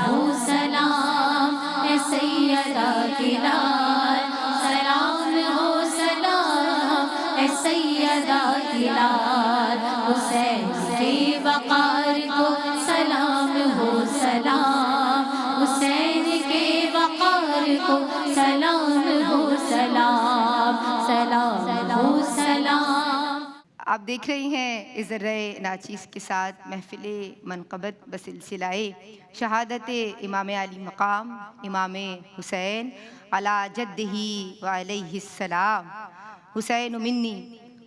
ہو سلام اے سیدہ کی لال، سلام ہو سلام اے سیدہ کی لال، حسین کے وقار کو سلام ہو سلام، حسین کے وقار کو سلام ہو سلام، سلام ہو سلام۔ آپ دیکھ رہی ہیں ذرہ ناچیز کے ساتھ محفل منقبت بسلسلہ شہادت امام علی مقام امام حسین علی جدہ و علیہ السلام۔ حسین منی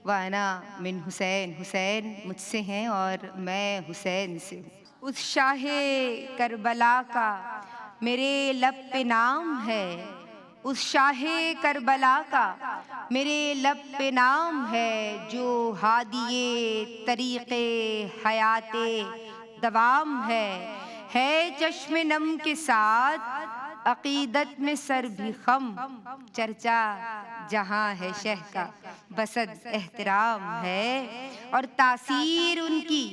وانا من حسین، حسین مجھ سے ہیں اور میں حسین سے ہوں۔ اس شاہ کربلا کا میرے لب پہ نام ہے، اس شاہ کربلا کا میرے لب پہ نام ہے، جو ہادی طریق حیات دوام ہے چشم نم کے ساتھ عقیدت میں سر بھی خم، چرچا جہاں ہے شہ کا بسد احترام ہے، اور تاثیر ان کی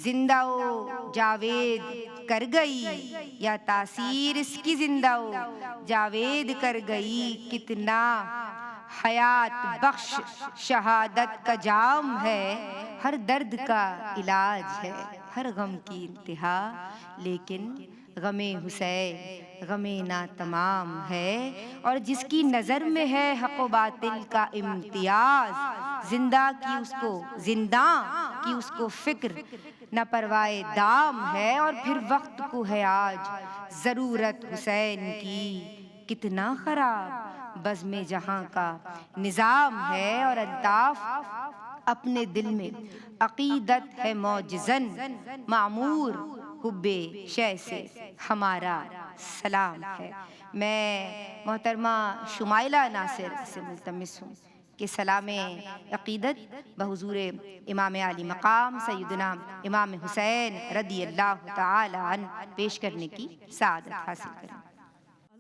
زندہ و جاوید کر گئی، یا تاثیر اس کی زندہ و جاوید کر گئی، کتنا حیات بخش شہادت کا جام ہے، ہر درد کا علاج ہے، ہر غم کی انتہا، لیکن غم حسین غم ناتمام ہے، اور جس کی نظر میں ہے حق و باطل کا امتیاز، زندہ کی اس کو فکر نہ پروائے دام ہے، اور پھر وقت کو ہے آج ضرورت حسین کی، کتنا خراب بزم جہاں کا نظام ہے، اور الطاف اپنے دل میں عقیدت ہے معجزن معمور، حب شہ سے ہمارا سلام ہے۔ میں محترمہ شمائلہ ناصر سے ملتمس ہوں کہ سلام عقیدت بحضور امام علی مقام سیدنا امام حسین رضی اللہ تعالی عنہ پیش کرنے کی سعادت حاصل کریں۔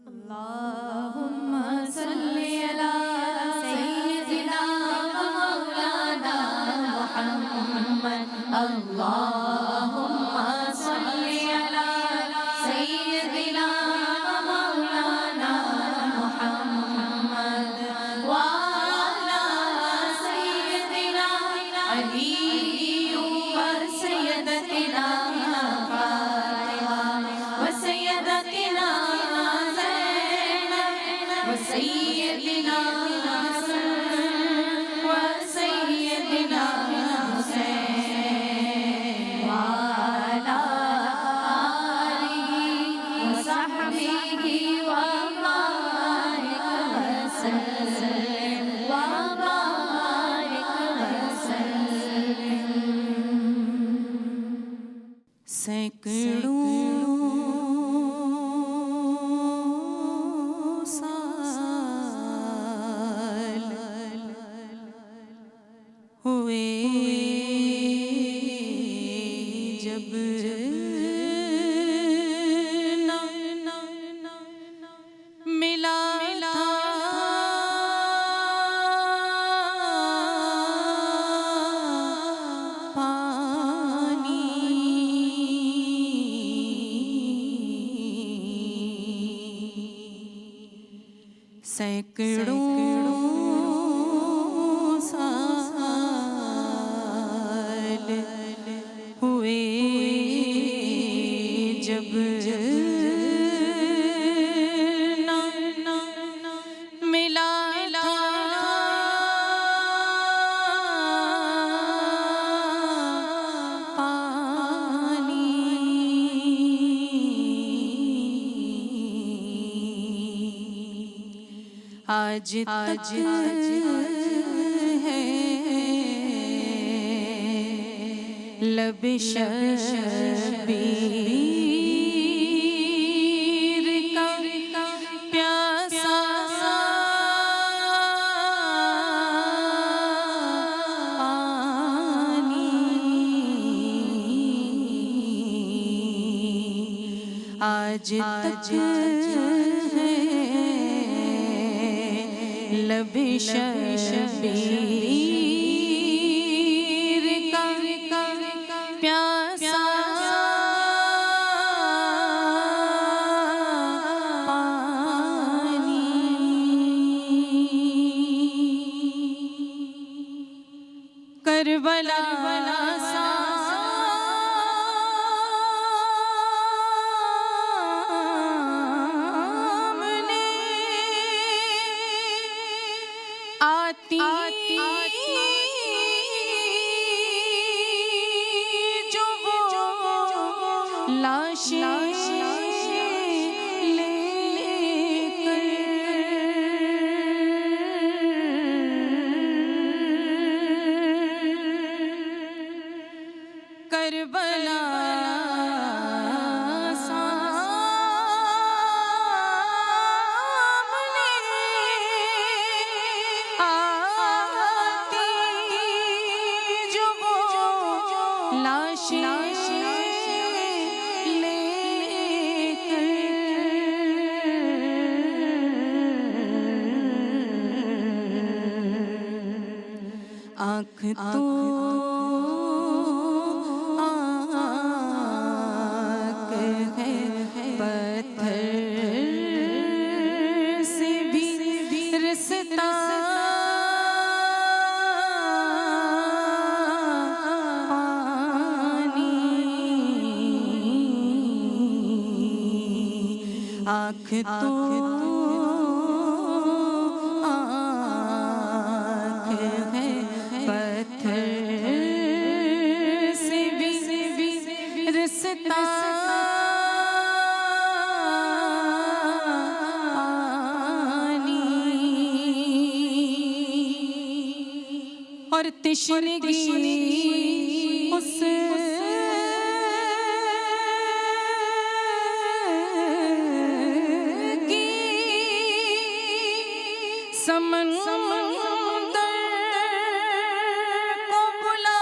اللہم صلی علی سیدنا و مولانا محمد، اللہم صلی علی سیدنا و مولانا محمد، وعلی سیدنا علی و سیدتنا فاطمہ و سیدتنا سیدنا حسن و سیدنا حسین وعلی آلہ و صحبہ و بارک وسلم و بارک وسلم۔ سینکڑوں جب ملا تھا پانی، سینکڑوں ہوئے جب ملا تھا پانی، آج تک ہے لب شبیر کا پیاسا پانی، آج تک ہے لب شبیر کا پیاسا کربلا سامنے آتی جو وہ لاشیں لے کر کربلا آنکھ تو آنکھ ہے پتھر سے بھی رستا پانی آنکھ تو اور تشنگی اس کی سمندر کو بلا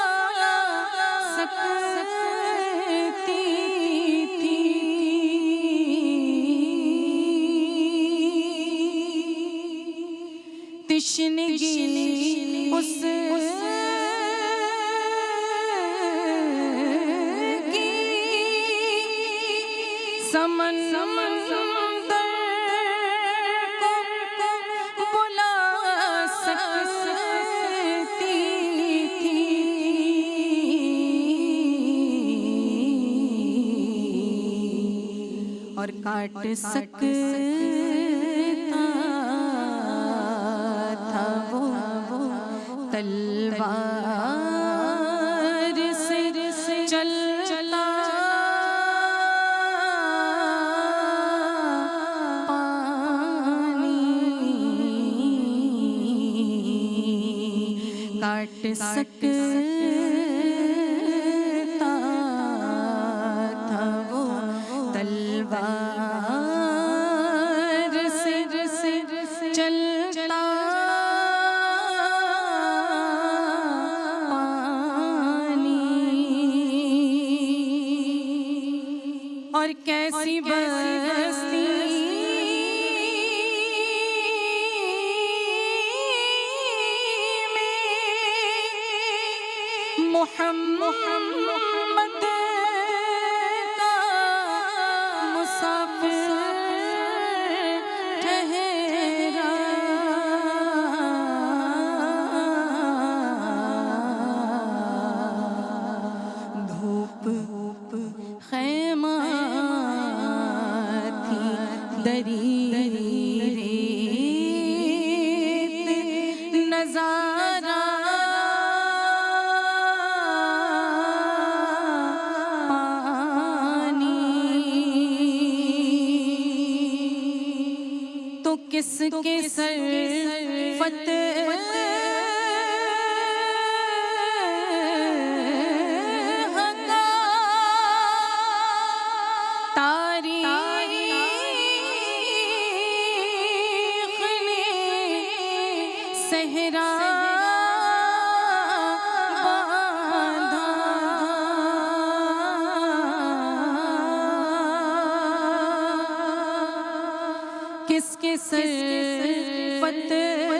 سکتی تھی تشنگی اس سمندر کو بلا سکتی تھی اور کاٹ سکتا تھا وہ تلوار سے چلا کاٹ سکتا تھا وہ تلوار سے چلتا پانی اور کیسی بستی محمد کا مسافر ٹھہرا دھوپ خیمہ تھی دری نظارہ کس کے سر فتح کا تاریخ نے صحرا باندھا کس کے سر فتح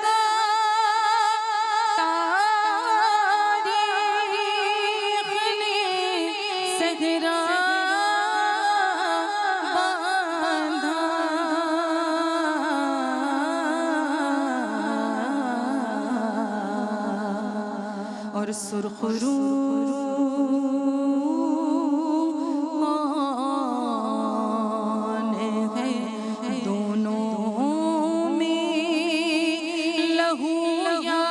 کا تاریخ نے صحرا باندھا اور سرخ رو کون ہے دونوں میں لہو یا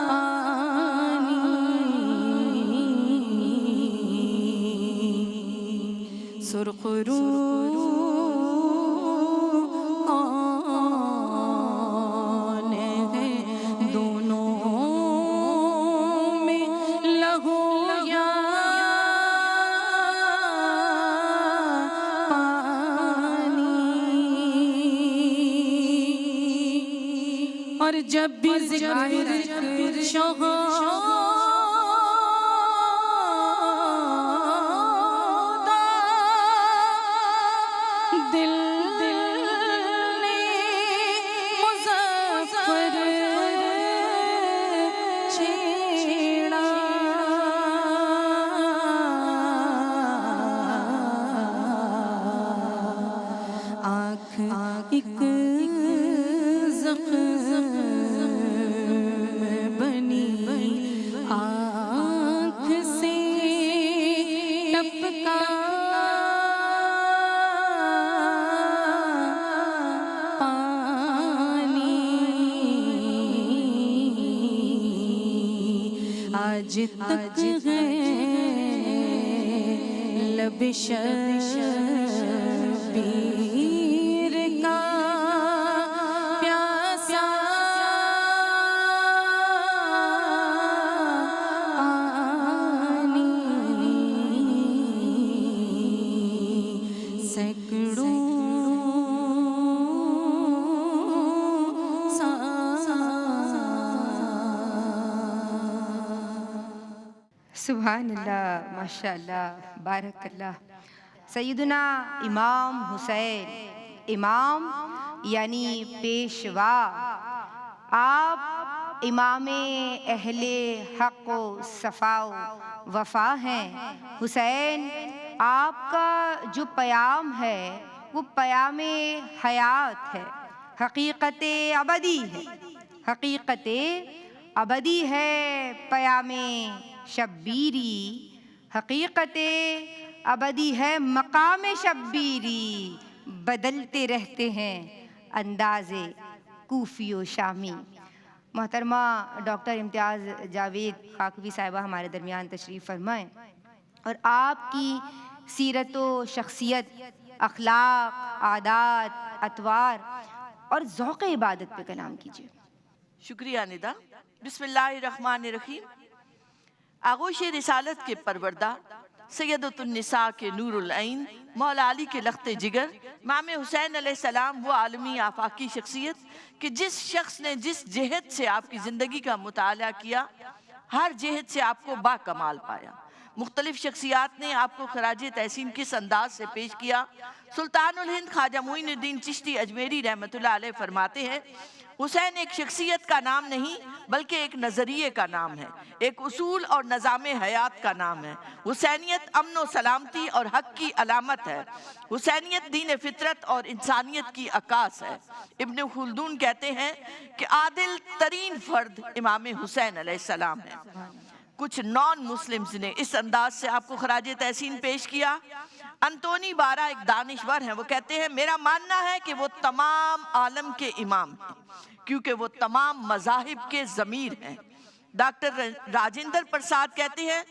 پانی سرخ رو کون ہے دونوں میں لہو یا پانی اور جب بھی ذکر شہادہ دل نے مظفر چھیڑا آنکھ ایک زخم بنی آنکھ سے ٹپکا آج تک ہے لب شبیر کا پیاسا پانی سینکڑوں سبحان اللہ، ماشاء اللہ، بارک اللہ۔ سیدنا امام حسین، امام یعنی پیشوا، آپ امام اہل حق و صفا و وفا ہیں۔ حسین، آپ کا جو پیام ہے وہ پیام حیات ہے، حقیقت ابدی ہے، حقیقت ابدی ہے پیام شبیری، حقیقت ابدی ہے مقام شبیری، بدلتے رہتے ہیں انداز کوفی و شامی۔ محترمہ ڈاکٹر امتیاز جاوید خاکوی صاحبہ ہمارے درمیان تشریف فرمائیں اور آپ کی سیرت و شخصیت، اخلاق، عادات، اطوار اور ذوق عبادت پہ کلام کیجیے۔ شکریہ ندا۔ بسم اللہ الرحمن الرحیم۔ آغوش رسالت کے پروردہ، سیدۃ النساء کے نور العین، مولا علی کے لخت جگر، امام حسین علیہ السلام، وہ عالمی آفاقی شخصیت کہ جس شخص نے جس جہت سے آپ کی زندگی کا مطالعہ کیا، ہر جہت سے آپ کو با کمال پایا۔ مختلف شخصیات نے آپ کو خراج تحسین کس انداز سے پیش کیا۔ سلطان الہند خواجہ معین الدین چشتی اجمیری رحمۃ اللہ علیہ فرماتے ہیں، حسین ایک شخصیت کا نام نہیں بلکہ ایک نظریے کا نام ہے، ایک اصول اور نظام حیات کا نام ہے۔ حسینیت امن و سلامتی اور حق کی علامت ہے۔ حسینیت دین فطرت اور انسانیت کی عکاس ہے۔ ابن خلدون کہتے ہیں کہ عادل ترین فرد امام حسین علیہ السلام ہے۔ کچھ نان مسلمز نے اس انداز سے آپ کو خراج تحسین پیش کیا۔ انتونی بارہ ایک دانشور ہیں، وہ کہتے ہیں میرا ماننا ہے کہ وہ تمام عالم کے امام ہیں کیونکہ وہ تمام مذاہب کے ضمیر ہیں۔ ڈاکٹر راجندر پرساد کہتے ہیں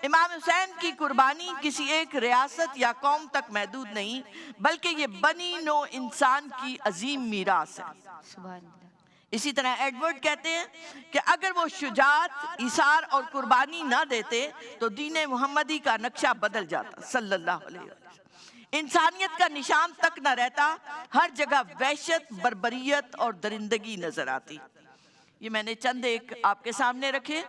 امام حسین کی قربانی کسی ایک ریاست یا قوم تک محدود نہیں بلکہ یہ بنی نوع انسان کی عظیم میراث ہے۔ سبحان اللہ۔ اسی طرح ایڈورڈ کہتے ہیں کہ اگر وہ شجاعت، ایثار اور قربانی نہ دیتے تو دین محمدی کا نقشہ بدل جاتا صلی اللہ علیہ وسلم۔ انسانیت کا نشان تک نہ رہتا، ہر جگہ وحشت، بربریت اور درندگی نظر آتی۔ یہ میں نے چند ایک آپ کے سامنے رکھے۔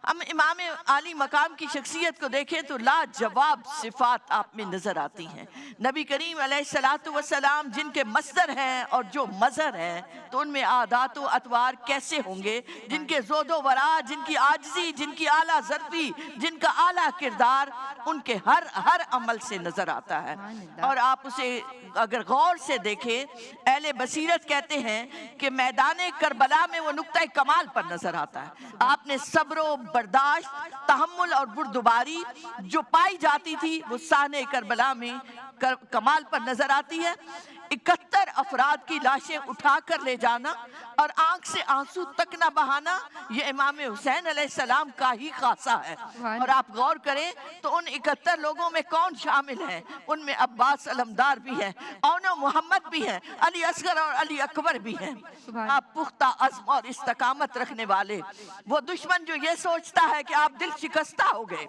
ہم امام عالی مقام کی شخصیت کو دیکھیں تو لاجواب صفات آپ میں نظر آتی ہیں۔ نبی کریم علیہ الصلوۃ والسلام جن کے مصدر ہیں اور جو مظہر ہیں، تو ان میں عادات و اطوار کیسے ہوں گے، جن کے زود و ورا، جن کی عاجزی، جن کی اعلیٰ ظرفی، جن کا اعلیٰ کردار ان کے ہر عمل سے نظر آتا ہے۔ اور آپ اسے اگر غور سے دیکھیں، اہل بصیرت کہتے ہیں کہ میدان کربلا میں وہ نقطہ کمال پر نظر آتا ہے۔ آپ نے صبر و برداشت، تحمل اور بردباری جو پائی جاتی تھی وہ سانحہ کربلا میں کمال پر نظر آتی ہے۔ 71 افراد کی لاشیں اٹھا کر لے جانا اور آنکھ سے آنسو تک نہ بہانا، یہ امام حسین علیہ السلام کا ہی خاصہ ہے۔ اور آپ غور کریں تو ان 71 لوگوں میں کون شامل ہیں؟ ان میں عباس علمدار بھی ہیں، اون و محمد بھی ہیں، علی اصغر اور علی اکبر بھی ہیں۔ آپ پختہ عزم اور استقامت رکھنے والے، وہ دشمن جو یہ سوچتا ہے کہ آپ دل شکستہ ہو گئے،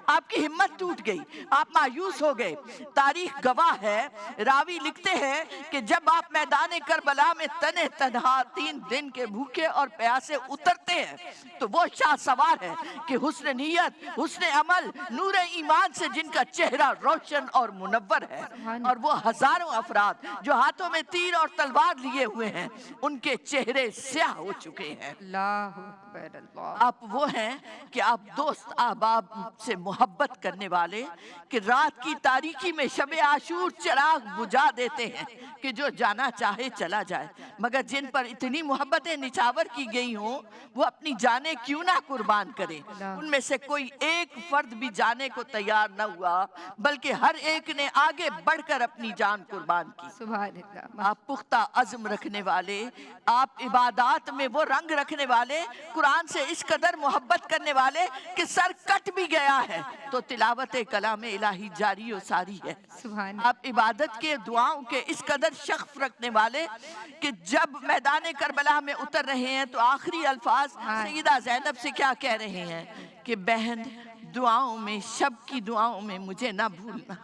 آپ کی ہمت ٹوٹ گئی، آپ مایوس ہو گئے، تاریخ گواہ ہے، راوی لکھتے ہیں کہ جب آپ میدان کربلا میں تنہ تنہا 3 دن کے بھوکے اور پیاسے اترتے ہیں تو وہ شاہ سوار ہے کہ حسن نیت، حسن عمل، نور ایمان سے جن کا چہرہ روشن اور منور ہے، اور وہ ہزاروں افراد جو ہاتھوں میں تیر اور تلوار لیے ہوئے ہیں ان کے چہرے سیاہ ہو چکے ہیں۔ اللہ اکبر اللہ۔ آپ وہ ہیں کہ آپ دوست احباب سے محبت کرنے والے کہ رات کی تاریکی میں شب عاشور چراغ بجھا دیتے ہیں کہ جو جانا چاہے چلا جائے، مگر جن پر اتنی محبتیں نچاور کی گئی ہوں وہ اپنی جانیں کیوں نہ قربان کریں۔ ان میں سے کوئی ایک فرد بھی جانے کو تیار نہ ہوا، بلکہ ہر ایک نے آگے بڑھ کر اپنی جان قربان کی۔ سبحان اللہ۔ آپ پختہ عزم رکھنے والے، آپ عبادات میں وہ رنگ رکھنے والے، قرآن سے اس قدر محبت کرنے والے کہ سر کٹ بھی گیا ہے تو تلاوت کلام الہی جاری و ساری ہے۔ سبحان آپ عبادت کے دعاؤں کے اس قدر شغف رکھنے والے کہ جب میدان کربلا میں اتر رہے ہیں تو آخری الفاظ سیدہ زینب سے کیا کہہ رہے ہیں کہ بہن دعاؤں میں، شب کی دعاؤں میں مجھے نہ بھولنا۔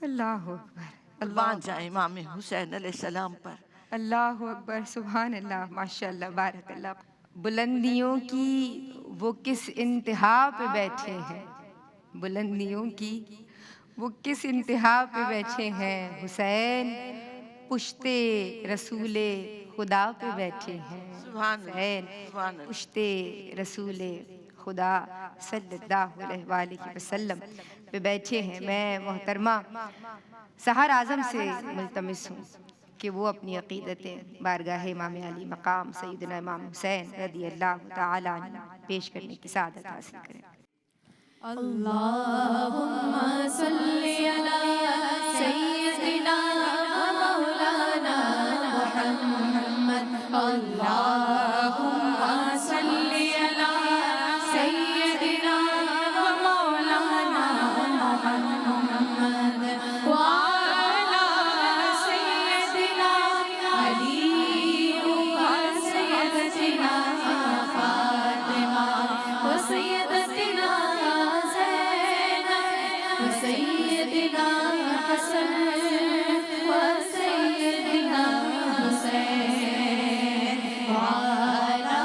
اللہ اکبر قربان جائیں امام حسین علیہ السلام پر۔ اللہ اکبر، سبحان اللہ، ماشاءاللہ، بارک اللہ۔ بلندیوں کی وہ کس انتہا پہ بیٹھے ہیں، بلندیوں کی وہ کس انتہا پہ بیٹھے ہیں، حسین پشت رسول خدا پہ بیٹھے ہیں، حسین پشت رسول خدا صلی اللہ علیہ وآلہ وسلم پہ بیٹھے ہیں۔ میں محترمہ سحر اعظم سے ملتمس ہوں کہ وہ اپنی عقیدتیں بارگاہ امام علی مقام سیدنا امام حسین رضی اللہ تعالیٰ عنہ پیش کرنے کی سعادت حاصل کریں۔ اللہم صلی علی سیدنا و مولانا محمد، اللہم صلی علی سیدنا و مولانا محمد وعلی سیدنا علی و سیدتنا فاطمہ و سیدتنا سیدنا حسن و سیدنا حسین وعلی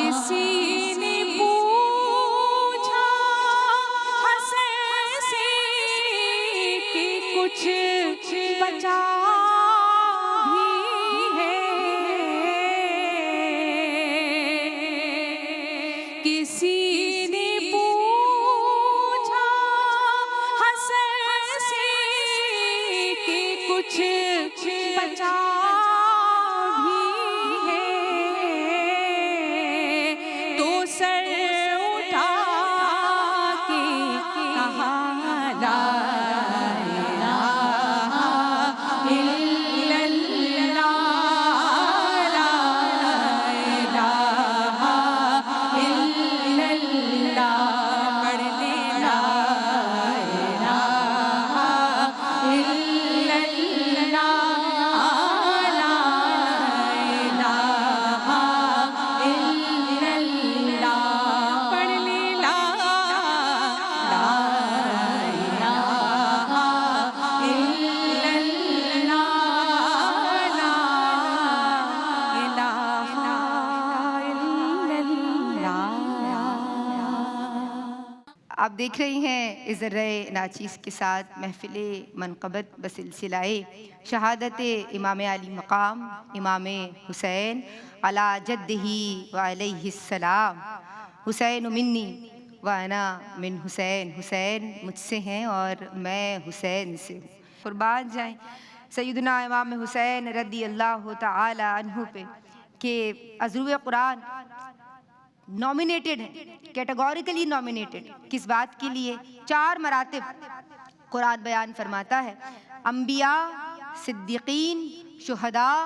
کسی نے آپ دیکھ رہی ہیں اس ذرۂ ناچیز کے ساتھ محفل منقبت بسلسلہ شہادت امام علی مقام امام حسین علی جدہ و علیہ السلام۔ حسین منی وانا من حسین، حسین مجھ سے ہیں اور میں حسین سے ہوں۔ قربان جائیں سیدنا امام حسین رضی اللہ تعالی عنہ پہ کہ عذرو قرآن نومینیٹڈ ہے، کیٹیگوریکلی نومینیٹڈ۔ کس بات کے لیے؟ 4 مراتب قرآن بیان فرماتا ہے، انبیاء، صدیقین، شہداء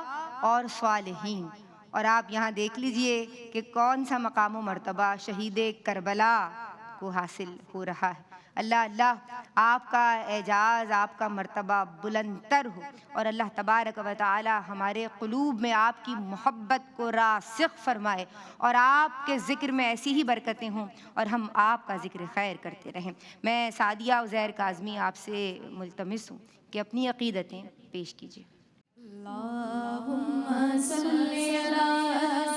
اور صالحین۔ اور آپ یہاں دیکھ لیجئے کہ کون سا مقام و مرتبہ شہید کربلا کو حاصل ہو رہا ہے۔ اللہ اللہ آپ کا اعجاز، آپ کا مرتبہ بلند تر ہو، اور اللہ تبارک و تعالی ہمارے قلوب میں آپ کی محبت کو راسخ فرمائے، اور آپ کے ذکر میں ایسی ہی برکتیں ہوں اور ہم آپ کا ذکر خیر کرتے رہیں۔ میں سعدیہ عزیر کاظمی آپ سے ملتمس ہوں کہ اپنی عقیدتیں پیش کیجیے۔ اللہم صلی علی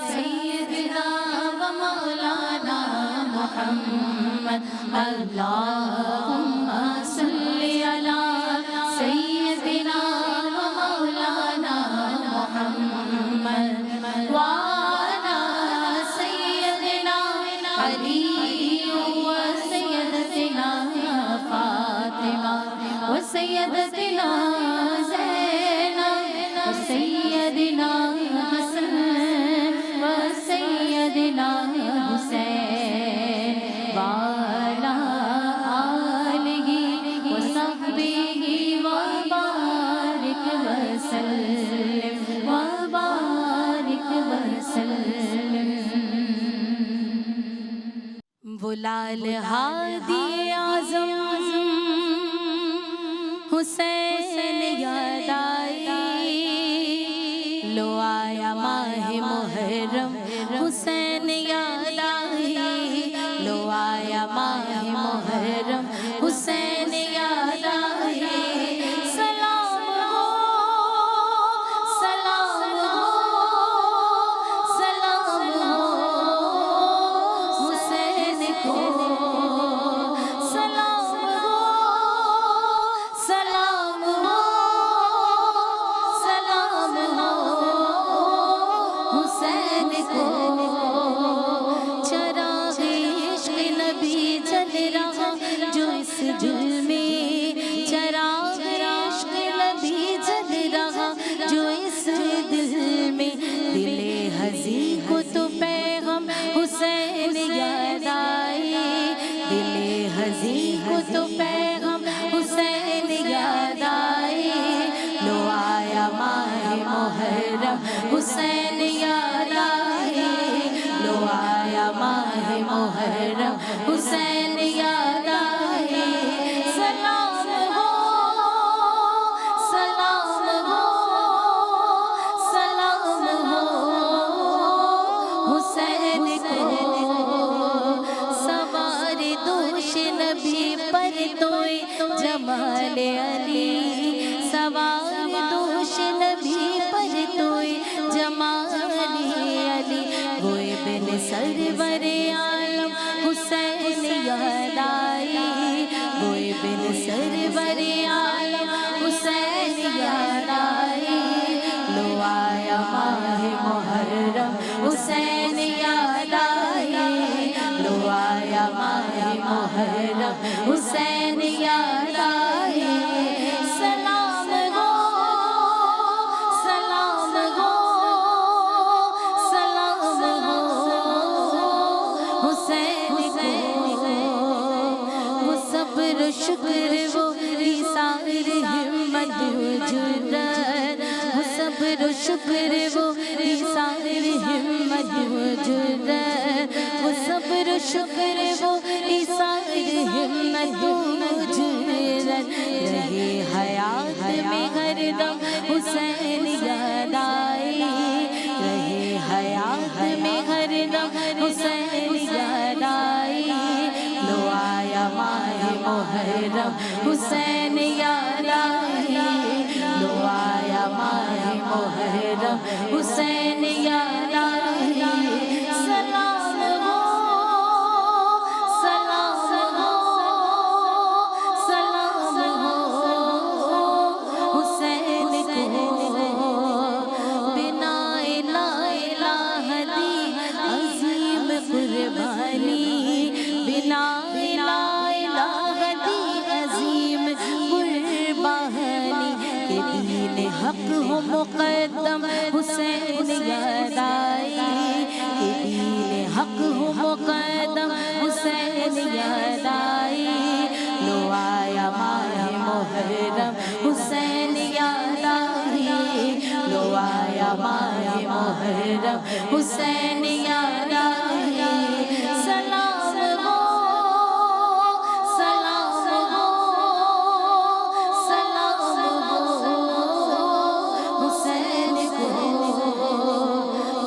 سیدنا و مولانا محمد، اللہم صلی علی سیدنا و مولانا محمد وعلی سیدنا علی و سیدتنا فاطمہ و سیدتنا سیدنا حسن و سیدنا حسین وعلی آلہ و صحبہ و بارک وسلم و بارک وسلم۔ وہ لال ہادی اعظم حسین یاد آئی، لو آیا ماہ محرم حسین یاد آئی، لو آیا ماہ محرم حسین یاد آئی۔ سلام ہو، سلام ہو، سلام ہو حسین کو، سلام ہو، سلام ہو، سلام ہو حسین کو۔ چراغ عشق نبی جل رہا جو اس دل میں، چراغ عشق نبی جل رہا جو اس دل میں، دل ہزی کو تو پیغام حسین یاد آئی، دل ہزی کو تو پیغام حسین یاد آئی۔ لو آیا ماہ محرم حسین یاد آئی، لو آیا ماہ محرم حسین یاد آئی۔ سلام ہو، سلام ہو، سلام ہو حسین کو۔ سوار دوش نبی پر توئے جمال علی، سوار دوش نبی پر توئے جمال علی، وہ ابن سرور عالم حسین یاد آئی، وہ ابن سرور عالم حسین یاد آئی۔ لو آیا ماہ محرم حسین یاد آئی، لو آیا ماہ محرم حسین یاد آئی۔ سلام ہو، سلام ہو، سلام ہو حسین کو۔ وہ صبر و شکر وہ ایثار ہمت و جرأت، وہ صبر و شکر وہ ایثار ہمت و جرأت، وہ صبر و شکر وہ ایثار ہمت و جرأت۔ رہے حیات میں ہر دم حسین یاد آئی، رہے حیات میں ہر دم حسین یاد آئی۔ لو آیا ماہ محرم حسین یاد آئی، لو آیا ماہ محرم حسین یاد آئی۔ سلام ہو، سلام ہو، قربانی بنا لا الہ دی عظیم قربانی کہ دین حق ہو مقدم حسین یاد آئی کہ دین حق ہو مقدم حسین یاد آئی لو آیا ماہ محرم حسین یاد آئی لو آیا ماہ محرم حسین یاد آئی سلام ہو سلام ہو سلام ہو حسین کو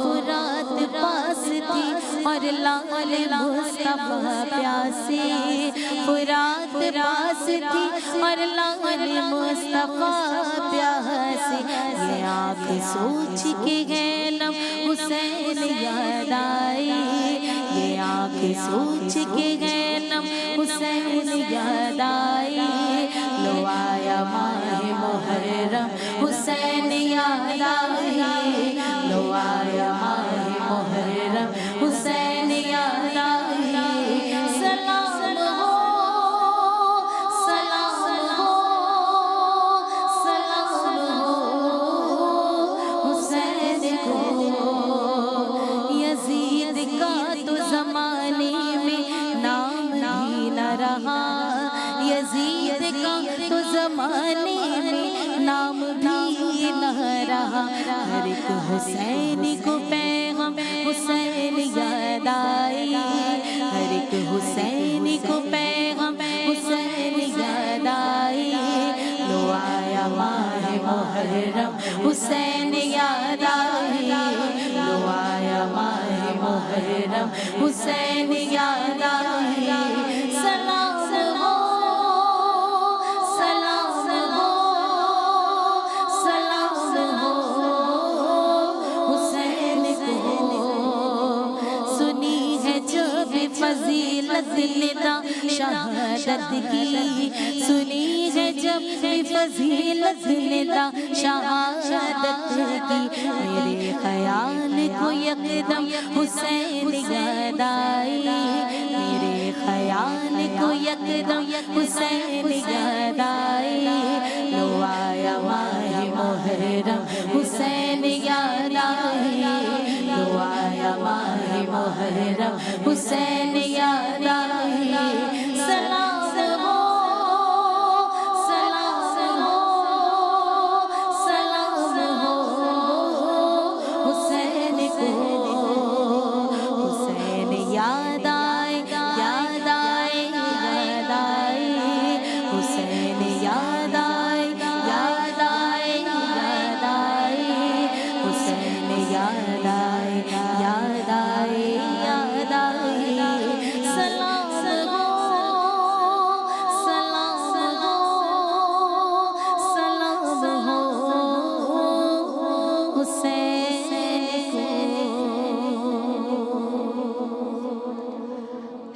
فرات پاس تھی اور لال مصطفیٰ پیاسی فرات پاس تھی اور لال مصطفیٰ پیاسی یہ آنکھ سوچ کے گئے نم حسین یاد آئی یہ آنکھ سوچ کے گئے نم حسین یاد آئی لو آیا ماہ محرم حسین یاد آئی لو آیا ماہ محرم حسین یاد آئی سلام ہو سلام ہو سلام ہو حسین کو یزید کا تو زمانے میں نام بھی نہ رہا یزید کا تو زمانے میں نام بھی نہ رہا ہر ایک حسین کو پیغام حسین یاد آئی ہر ایک حسین کو پیغام حسین یاد آئی لو آیا ماہ محرم حسین یاد آئی لو آیا ماہ محرم حسین یاد آئی سلام ہو سلام ہو سلام ہو حسین کو سنی ہے جب فضیلت ندا شہادت کی سنی ہے جب فضیلت ندا شہادت کی میرے خیال کو یکدم حسین یاد آئی میرے خیال کو یکدم حسین یاد آئی لو آیا ماہ محرم حسین یاد آئی لو آیا ماہ محرم حسین یاد آئی سلام ہو سلام ہو سلام ہو حسین کو حسین یاد آئے یاد آئے یاد آئے حسین یاد آئے یاد آئے یاد آئے حسین یاد آئے یاد آئے یاد آئے سلام ہو سلام ہو سلام ہو حسین کو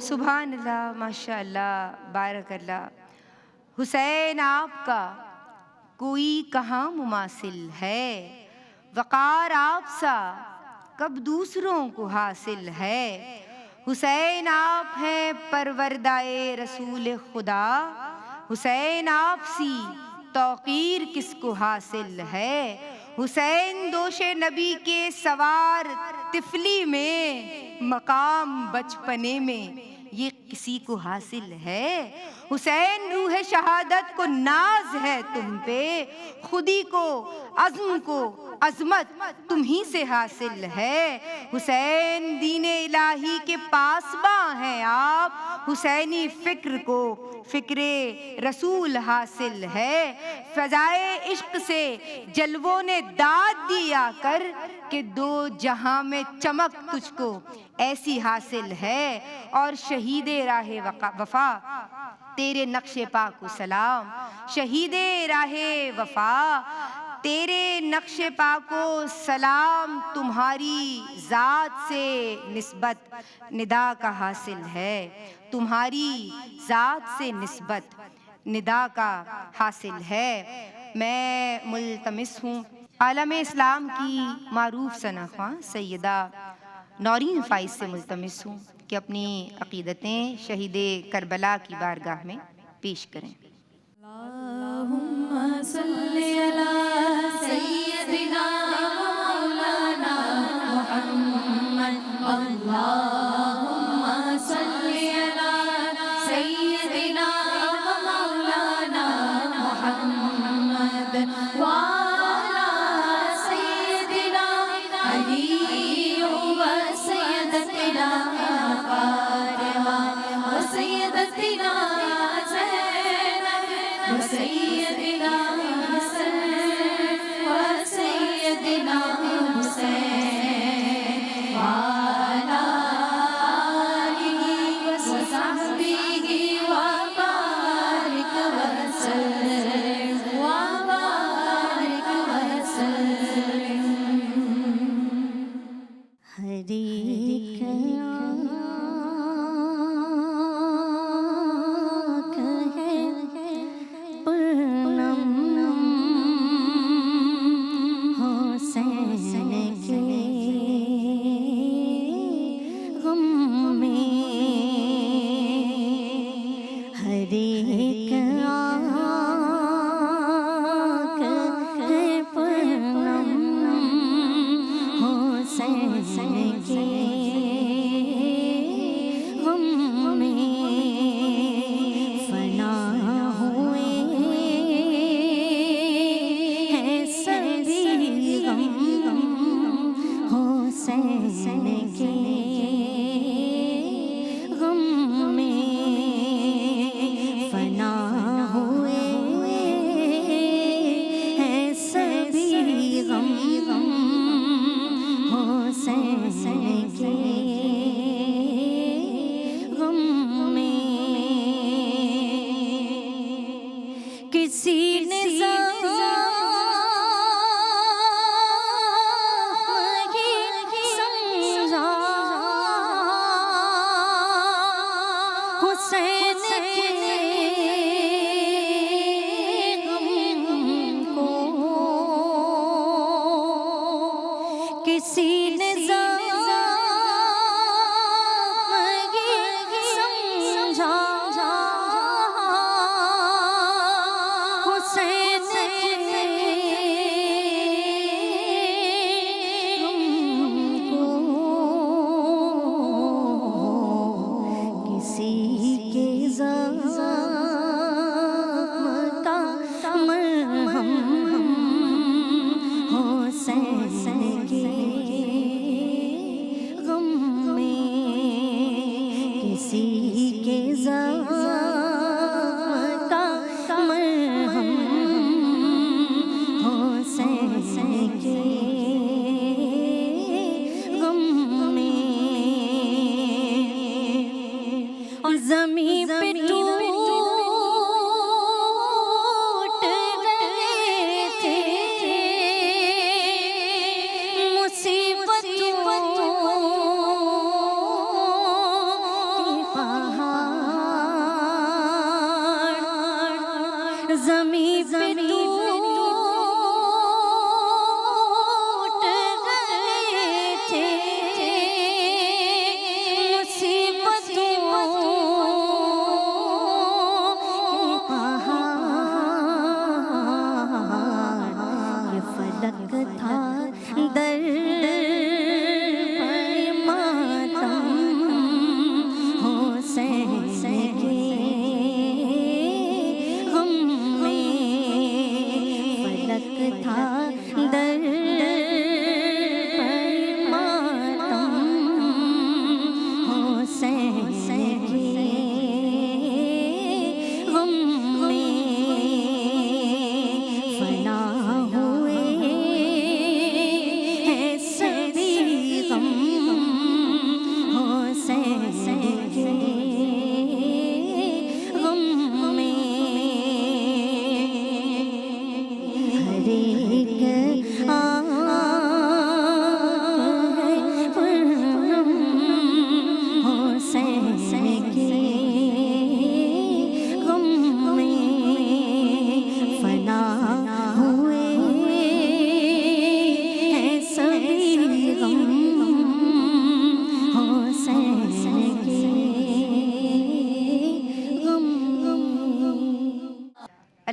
سبحان اللہ ماشاء اللہ بارک اللہ حسین آپ کا کوئی کہاں مماثل ہے وقار آپ سا کب دوسروں کو حاصل ہے حسین آپ ہیں پروردائے رسول خدا حسین آپ سی توقیر کس کو حاصل ہے حسین دوش نبی کے سوار طفلی میں مقام بچپنے میں یہ کسی کو حاصل ہے حسین روح شہادت کو ناز ہے تم پہ خودی کو عزم کو عظمت تمہیں سے حاصل ہے حسین دین الہی کے پاسباں ہیں آپ حسینی فکر کو فکر رسول حاصل ہے فضائے عشق سے جلووں نے داد دیا کر کہ دو جہاں میں چمک تجھ کو ایسی حاصل ہے اور شہید راہ وفا تیرے نقش پا کو سلام شہید راہ وفا تیرے نقش پا کو سلام تمہاری ذات سے نسبت ندا کا حاصل ہے تمہاری ذات سے نسبت ندا کا حاصل ہے میں ملتمس ہوں عالم اسلام کی معروف ثناء خواں سیدہ نورین فائز سے ملتمس ہوں کہ اپنی عقیدتیں شہید کربلا کی بارگاہ میں پیش کریں۔ اللہم صلی علی سیدنا مولانا محمد، اللہم صلی علی سیدنا مولانا محمد وعلی سیدنا علی و سیدتنا فاطمہ و سیدتنا سیدنا حسین و سیدنا حسین وعلی آلہ و صحبہ وبارک وسلم وبارک وسلم۔ ہر ایک غم میں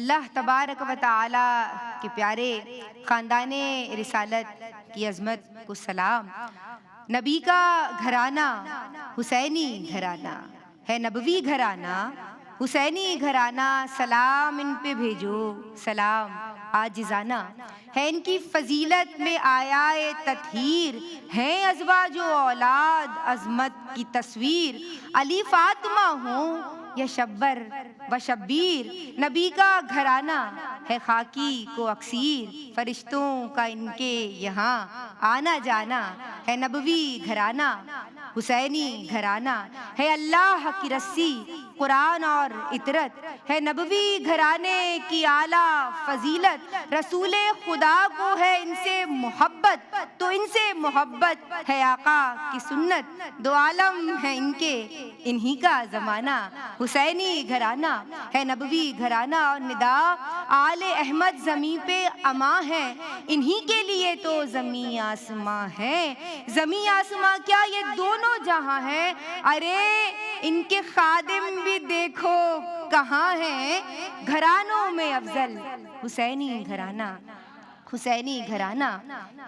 اللہ تبارک و تعالی کے پیارے خاندان رسالت کی عظمت کو سلام۔ نبی کا گھرانہ حسینی گھرانہ ہے، نبوی گھرانہ حسینی گھرانہ، سلام ان پہ بھیجو سلام عاجزانہ ہے، ان کی فضیلت میں آیا تطہیر، ہیں ازواج و اولاد عظمت کی تصویر، علی فاطمہ ہوں یا شبر و شبیر، نبی کا گھرانہ ہے خاکی کو اکسیر، فرشتوں کا ان کے یہاں آنا جانا ہے، نبوی گھرانہ حسینی گھرانہ ہے، اللہ کی رسی قرآن اور اطرت ہے، نبوی گھرانے کی اعلیٰ فضیلت، رسول خدا کو ہے ان سے محبت، تو ان سے محبت ہے آقا کی سنت، دو عالم ہے ان کے انہی کا زمانہ، حسینی گھرانہ ہے نبوی گھرانہ، اور ندا آل احمد زمین پہ اما ہے، انہی کے لیے تو زمین آسماں ہے، زمین آسماں کیا یہ دونوں جہاں ہیں، ارے ان کے خادم بھی دیکھو کہاں ہیں، گھرانوں میں افضل حسینی گھرانہ، حسینی گھرانہ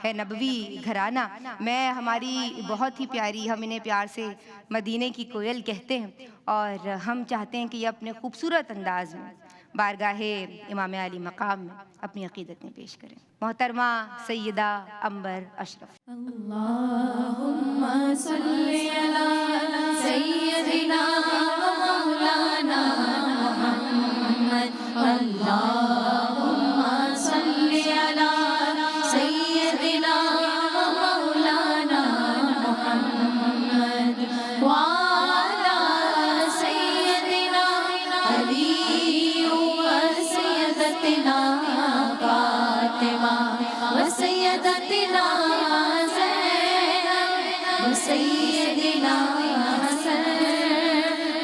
ہے نبوی گھرانہ۔ میں ہماری بہت ہی پیاری، ہم انہیں پیار سے مدینے کی کوئل کہتے ہیں، اور ہم چاہتے ہیں کہ یہ اپنے خوبصورت انداز میں بارگاہ امام علی مقام میں اپنی عقیدت میں پیش کریں۔ محترمہ سیدہ عنبر اشرف۔ اللہم صلی علی سیدنا مولانا محمد، اللہم صلی علی سیدنا مولانا محمد وعلی سیدنا علی وسیدتنا فاطمہ وسیدتنا زینب وسیدنا حسن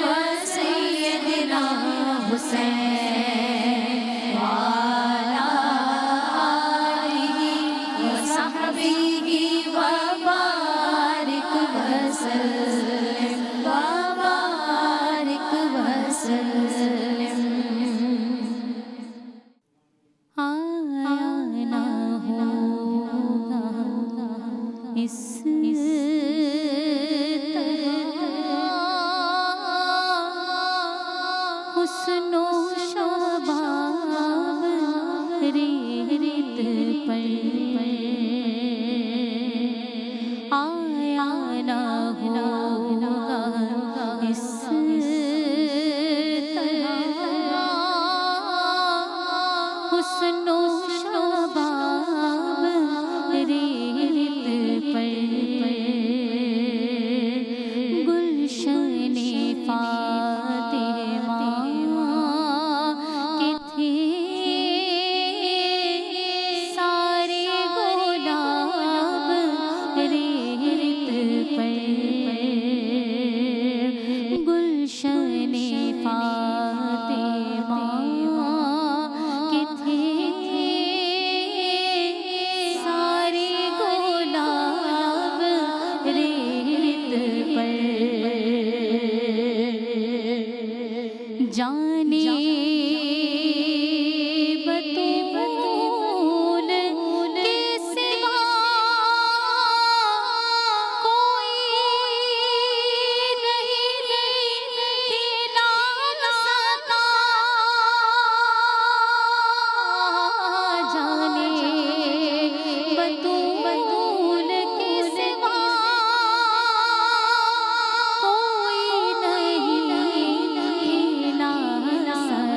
وسیدنا حسین وعلی آلہ وصحبہ وبارک وسلم وبارک وسلم۔ آیا نہ ہوگا اس حسن و شباب ریت پر، آیا نہ ہوگا اس حسن و شباب ریت پر، گلشن فاطمہ کے تھے سارے گلاب ریت پر، گلشن فاطمہ کے تھے سارے گلاب ریت پر، جانے بطول کے سوا کوئی نہیں کھلا سکا، جانے بطول کے سوا کوئی نہیں کھلا سکا۔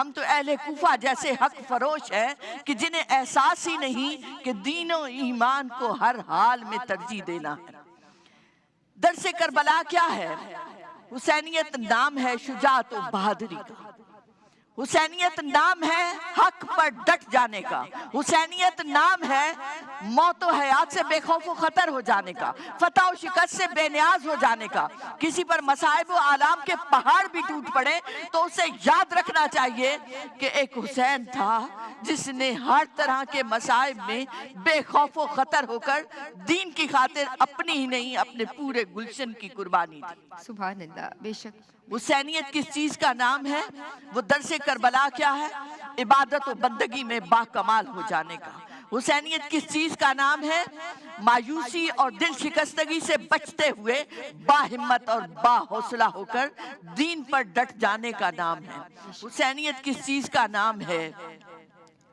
ہم تو اہل کوفہ جیسے حق فروش ہیں کہ جنہیں احساس ہی نہیں کہ دین و ایمان کو ہر حال میں ترجیح دینا ہے۔ درس کربلا کیا ہے؟ حسینیت نام ہے شجاعت و بہادری کا، حسینیت نام ہے حق پر ڈٹ جانے کا، حسینیت نام ہے موت و حیات سے بے خوف و خطر ہو جانے کا، فتح و شکست سے بے نیاز ہو جانے کا۔ کسی پر مصائب و آلام کے پہاڑ بھی ٹوٹ پڑے تو اسے یاد رکھنا چاہیے کہ ایک حسین تھا جس نے ہر طرح کے مصائب میں بے خوف و خطر ہو کر دین کی خاطر اپنی ہی نہیں اپنے پورے گلشن کی قربانی دی۔ سبحان اللہ، بے شک۔ حسینیت کس چیز کا نام ہے؟ وہ درس کربلا کیا ہے؟ عبادت و بندگی میں با کمال ہو جانے کا۔ حسینیت کس چیز کا نام ہے؟ مایوسی اور دل شکستگی سے بچتے ہوئے با ہمت اور با حوصلہ ہو کر دین پر ڈٹ جانے کا نام ہے۔ حسینیت کس چیز کا نام ہے؟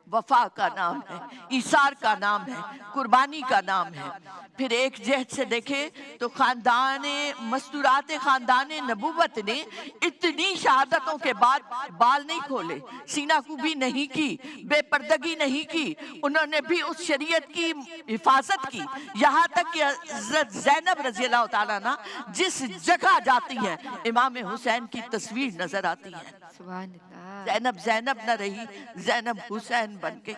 وفا کا نام ہے، ایثار کا نام ہے، قربانی کا نام ہے۔ پھر ایک جہد سے دیکھیں تو خاندان مستورات خاندان نبوت نے اتنی شہادتوں کے بعد بال نہیں کھولے، سینہ کوبی نہیں کی، بے پردگی نہیں کی، انہوں نے بھی اس شریعت کی حفاظت کی، یہاں تک کہ حضرت زینب رضی اللہ تعالیٰ عنہ جس جگہ جاتی ہیں امام حسین کی تصویر نظر آتی ہے۔ سبحان اللہ۔ زینب زینب نہ رہی، زینب حسین بن گئی۔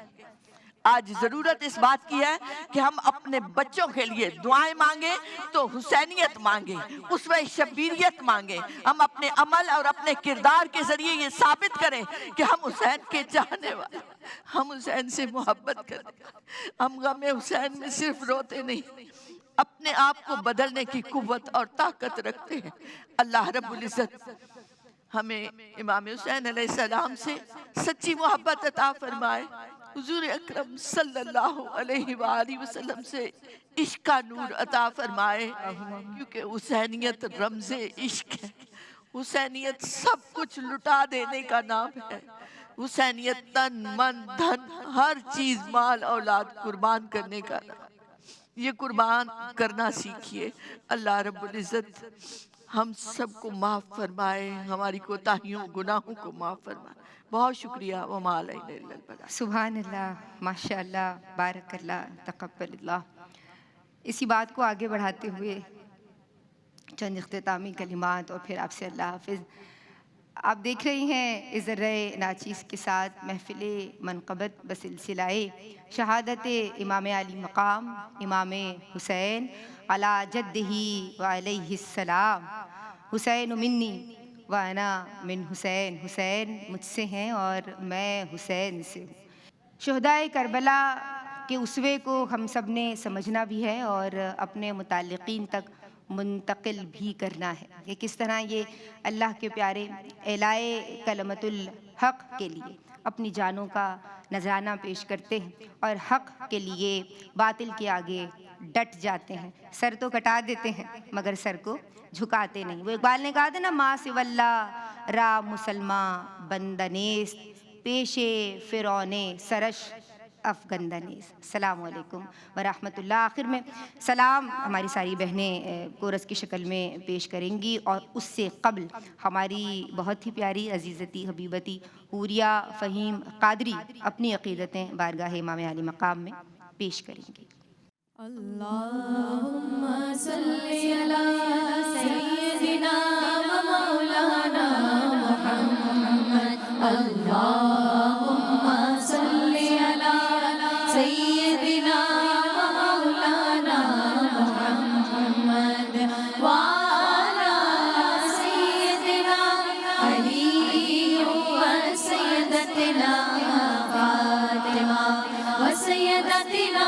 آج ضرورت اس بات کی ہے کہ ہم اپنے بچوں کے لیے دعائیں مانگیں تو حسینیت مانگیں، اسوہ شبیریت مانگیں۔ ہم اپنے عمل اور اپنے کردار کے ذریعے یہ ثابت کریں کہ ہم حسین کے چاہنے والے، ہم حسین سے محبت کریں، ہم غم حسین میں صرف روتے نہیں، اپنے آپ کو بدلنے کی قوت اور طاقت رکھتے ہیں۔ اللہ رب العزت ہمیں امام حسین علیہ السلام سے سچی محبت عطا فرمائے، حضور اکرم صلی اللہ علیہ وآلہ وسلم سے عشق کا نور عطا فرمائے، کیونکہ حسینیت رمز عشق ہے، حسینیت سب کچھ لٹا دینے کا نام ہے، حسینیت تن من دھن ہر چیز مال اولاد قربان کرنے کا نام۔ یہ قربان کرنا سیکھیے۔ اللہ رب العزت ہم سب کو معاف فرمائے، ہماری کوتاہیوں گناہوں کو معاف فرمائے۔ بہت شکریہ۔ وما علینا الا البلاغ۔ سبحان اللہ، ماشاءاللہ، بارک اللہ، تقبل اللہ۔ اسی بات کو آگے بڑھاتے ہوئے چند اختتامی کلمات اور پھر آپ سے اللہ حافظ۔ آپ دیکھ رہی ہیں اس ذرۂ ناچیز کے ساتھ محفل منقبت بسلسلہ شہادت امام علی مقام امام حسین علی جدہ و علیہ السلام۔ حسین منی و انا من حسین، حسین مجھ سے ہیں اور میں حسین سے ہوں۔ شہدائے کربلا کے اسوے کو ہم سب نے سمجھنا بھی ہے اور اپنے متعلقین تک منتقل بھی کرنا ہے کہ کس طرح یہ اللہ کے پیارے اعلائے کلمت الحق کے لیے اپنی جانوں کا نذرانہ پیش کرتے ہیں اور حق کے لیے باطل کے آگے ڈٹ جاتے ہیں۔ سر تو کٹا دیتے ہیں مگر سر کو جھکاتے نہیں۔ وہ اقبال نے کہا تھا نا، ماں سو اللہ را مسلمان بندنیست پیش فرعون سرش افغندنیز۔ السلام علیکم ورحمۃ اللہ۔ آخر میں سلام ہماری ساری بہنیں کورس کی شکل میں پیش کریں گی اور اس سے قبل ہماری بہت ہی پیاری عزیزتی حبیبتی حوریہ فہیم قادری اپنی عقیدتیں بارگاہ امام علی مقام میں پیش کریں گی۔ اللہم صلی علی سیدنا و مولانا محمد، اللہم صلی علی سیدنا و مولانا محمد وعلی سیدنا علی و سیدتنا فاطمہ و سیدتنا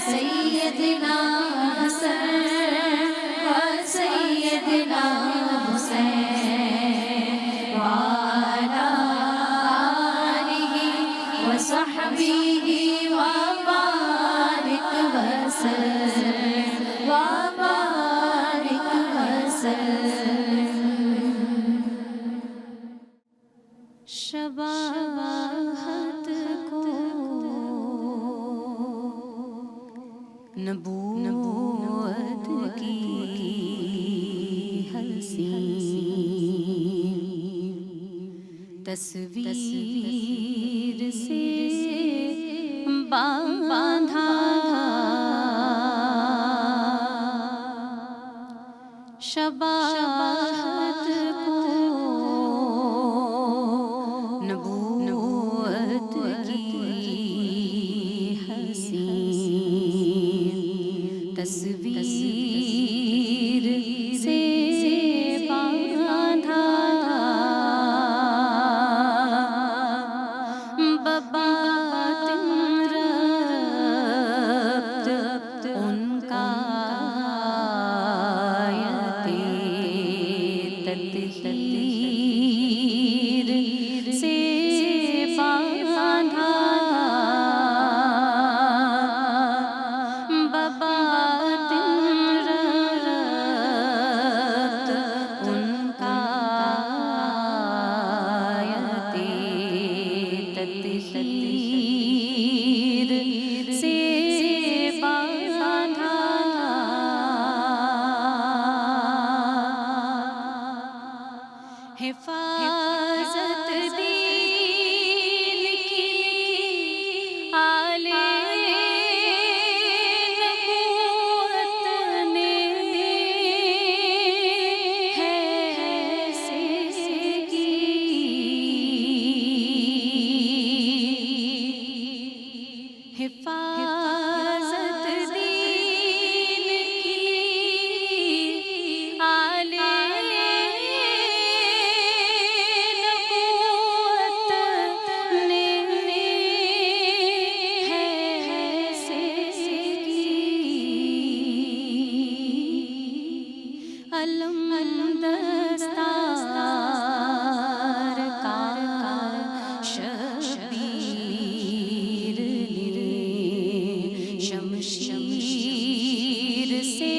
سیدنا حسن و سیدنا حسین وعلی آلہ و صحبہ و بارک وسلم و بارک وسلم۔ شباہت کو نبوت کی حسین تصویر سے باندھا شباہت کو نبوت کی حسین تصویر سے باندھا بباطن ربط ان کا تطہیر سے باندھا بباطن ربط ان کا تطہیر سے باندھا حفاظت دین کی آل نبوت نے ہے کی حفاظت دین کی آل علم دستار کا شبیر شمشیر سے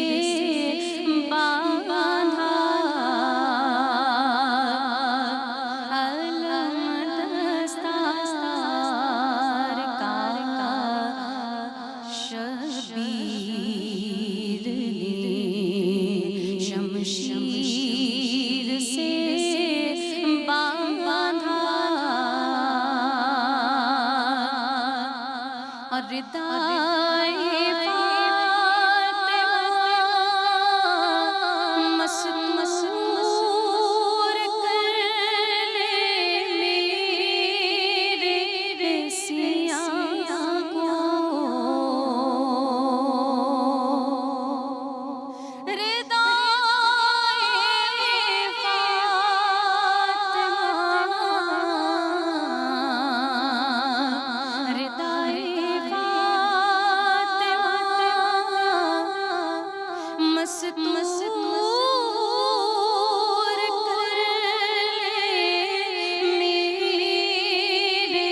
باندھا علم دستار کا شبیر شمشیر سے باندھا اور ردائے فاطمہ مسرور کرنے میرے سیاہ کو مستور کر میرے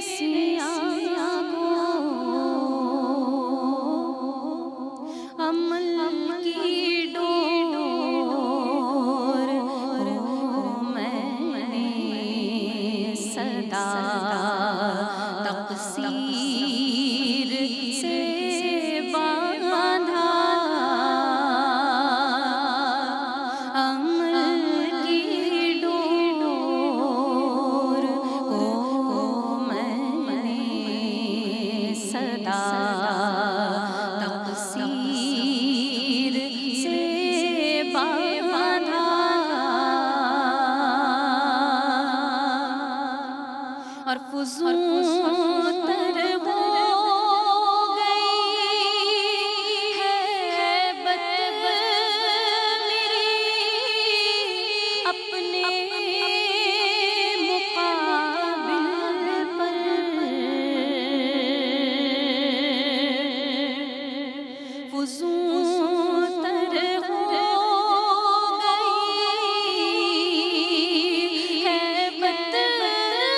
سیاہ کو عمل کی ڈور میں نے صدا تقصیر سے باندھا تقصیر سے باندھا اور فضول تر ہو گئی ہے بت میری اپنے مقابل پر فضول تر ہو گئی ہے بت میری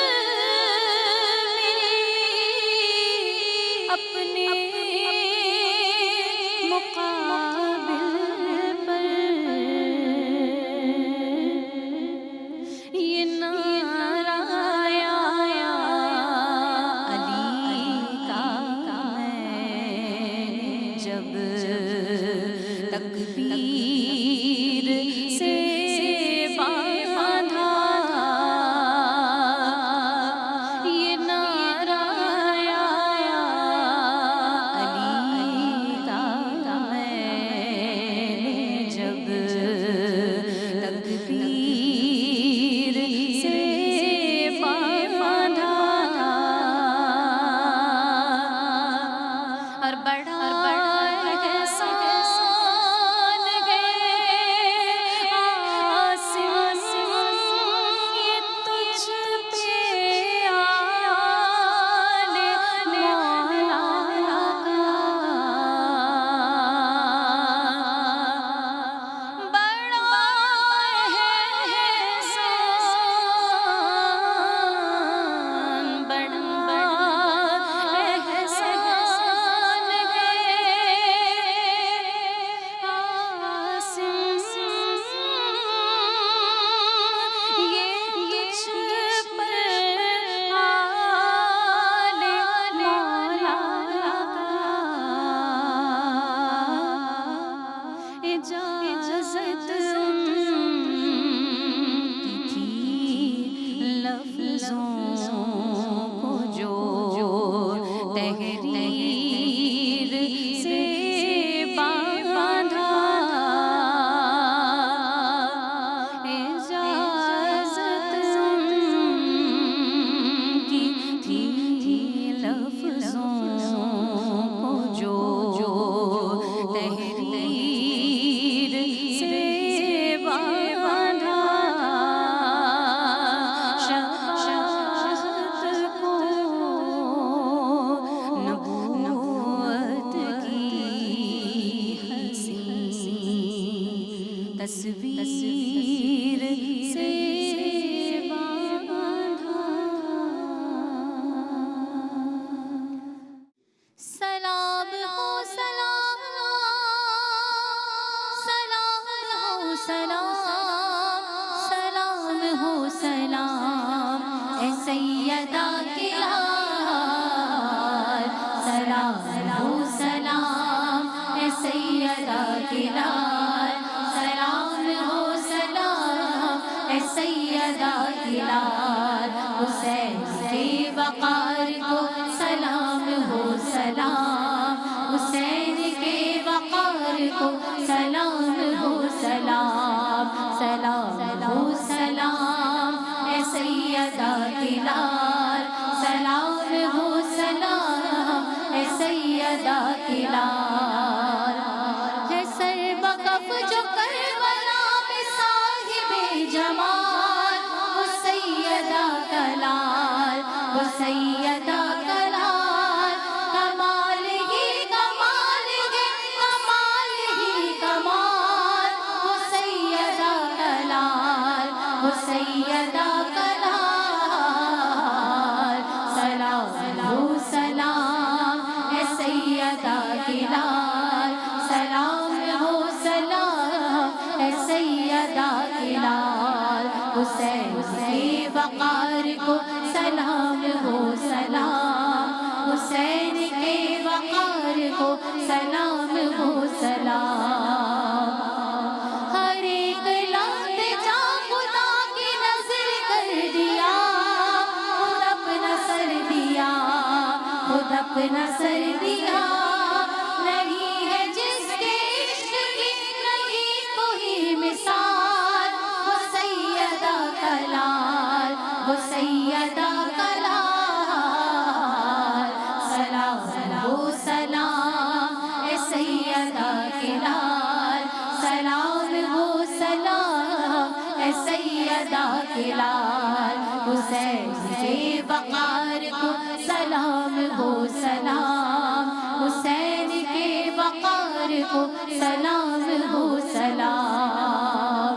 تصویر سے باندھا سلام ہو سلام سلام ہو سلام سلام ہو سلام اے سیدہ کے لال سلام ہو سلام اے سیدہ کے لال سلام ہو سلام اے سیدہ کے لال حسین کے وقار کو سلام ہو سلام حسین کے وقار کو سلام ہو سلام سلام ہو سلام اے سیدہ کے لال سلام ہو سلام اے سیدہ کے لال ہے سر بکف جو کربلا میں صاحب جمال وہ سیدہ کا لال وہ سیدہ کا لال کمال ہی کمال ہے کمال ہی کمال وہ سیدہ کا لال وہ سیدہ کا لال سلام ہو سلام اے سیدہ کے لال سلام ہو سلام اے سیدہ کے لال حسین کے وقار کو سلام ہو سلام حسین کے وقار کو سلام ہو سلام ہر ایک لمحے جا خدا کی نظر کر دیا خود اپنا سر دیا خود اپنا سر دیا نہیں ہے جس کے عشق کی نہیں کوئی مثال وہ سیدہ کا لال وہ سیدہ کا لال سلام ہو سلام اے سیدہ کے لال سلام ہو سلام اے سیدہ کے لال حسین کے وقار کو سلام ہو سلام حسین کے وقار کو سلام ہو سلام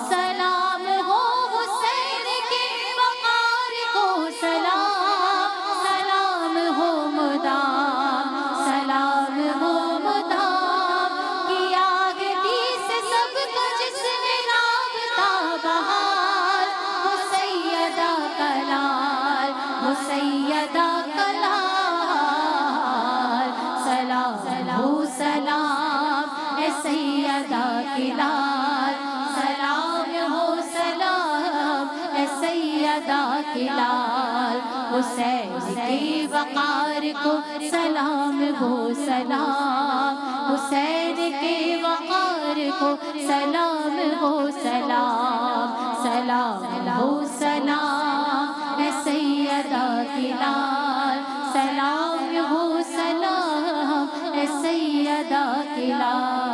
سلام ہو حسین کے وقار کو سلام سلام ہو مدام سلام ہو مدام کیا گتی سے سب کو جس نے رابطہ بحال وہ سیدہ کا لال وہ سیدہ کا لال سلام ہو سلام اے سیدہ کے لال سلام ہو سلام اے سیدہ کے لال حسین کے وقار کو سلام ہو سلام حسین کے وقار کو سلام ہو سلام سلام ہو سلام اے سیدہ کے لال سلام ہو سلام اے سیدہ کے لال